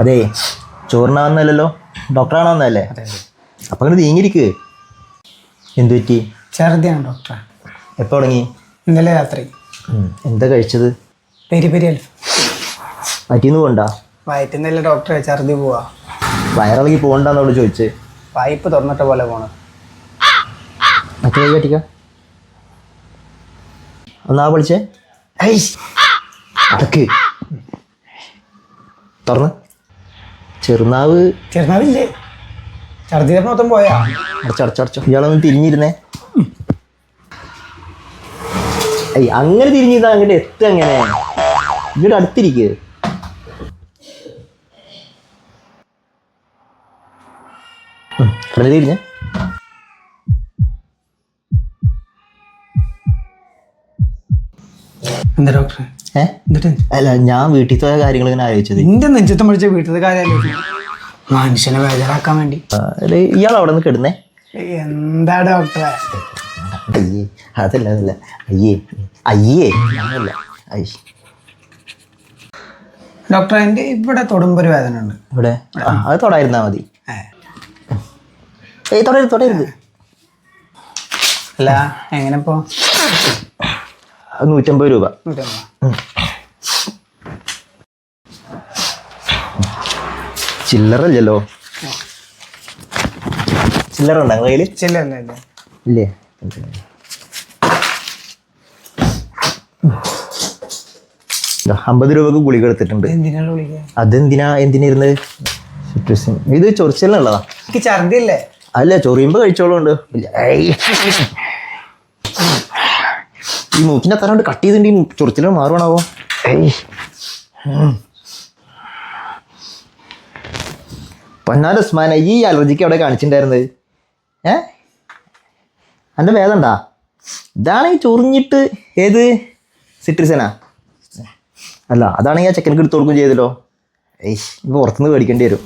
അതെ, ചോറിനാവുന്നല്ലോ, ഡോക്ടറാണോന്നല്ലേ? അപ്പം അങ്ങനെ നീങ്ങിരിക്ക്. എന്തു പറ്റി? ഛർദിയാണ് ഡോക്ടറെ. എപ്പോൾ തുടങ്ങി? ഇന്നലെ രാത്രി. എന്താ കഴിച്ചത്? Peri peri അൽഫ. വയറ്റിന്ന് പോകണ്ടാ? വയറ്റുന്നല്ല ഡോക്ടറെ, ഛർദി പോവാ. വയറിളകി പോകണ്ടെന്നോട് ചോദിച്ച്. പൈപ്പ് തുറന്നിട്ട പോലെ പോണം. മറ്റേ കൈ കട്ടിക്ക. ഒന്നാ വിളിച്ചേ. അടക്ക് തുറന്ന്. ചെറുനാവില്ലേ? ഛർദി മൊത്തം പോയാ? അടച്ചടച്ചടച്ചോ. ഇയാളൊന്ന് തിരിഞ്ഞിരുന്നേ. അങ്ങനെ തിരിഞ്ഞിരുന്നാ അങ്ങോട്ട് എത്തുക എങ്ങനെ? ഇങ്ങോട്ട് അടുത്തിരിക്കുക. തിരിഞ്ഞേ. എന്താ ഡോക്ടറെ? അല്ല, ഞാൻ വീട്ടിൽ പോയ കാര്യങ്ങൾ ഇങ്ങനെ ആലോചിച്ചത്. എന്റെ നെഞ്ചത്തം പഠിച്ച വീട്ടിലത്തെ കാര്യം മനുഷ്യനെ വേദനാക്കാൻ വേണ്ടി. ഇയാൾ അവിടെ നിന്ന് കിടന്നേ. എന്താ ഡോക്ടറെ? അയ്യേ, അതല്ല അയ്യേ അയ്യേ അങ്ങനല്ല. ഡോക്ടറെ, എൻ്റെ ഇവിടെ തൊടുമ്പൊരു വേദന ഉണ്ട്. ഇവിടെ അത് തൊടായിരുന്നാ മതി. തൊടരുത്. അല്ല, എങ്ങനെ ഇപ്പോ? 150 രൂപ. ചില്ലറല്ലോ. ചില്ലറ ഉണ്ടോ കയ്യിൽ? ഇല്ലേ? $50 ഗുളിക എടുത്തിട്ടുണ്ട്. എന്തിനായിരുന്നത്? ഇത് ചൊറിച്ചിലുള്ളതാ. ഛർദില്ലേ? അല്ല, ചൊറിയുമ്പോ കഴിച്ചോളുണ്ട്. ഈ മൂക്കിന്റെ തറ കൊണ്ട് കട്ട് ചെയ്തിട്ട് ഈ ചൊറിച്ചിലും മാറുവാണാവോ? പൊന്നാര ഉസ്മാന, ഈ അലർജിക്ക് അവിടെ കാണിച്ചിട്ടുണ്ടായിരുന്നത്? എൻ്റെ വേദണ്ടാ? ഇതാണ് ഈ ചൊറിഞ്ഞിട്ട്. ഏത് സിട്രിസനാ? അല്ല, അതാണെങ്കിൽ ആ ചെക്കനക്ക് എടുത്ത് കൊടുക്കുകയും ചെയ്തല്ലോ. ഇപ്പൊ പുറത്തുനിന്ന് മേടിക്കേണ്ടി വരും.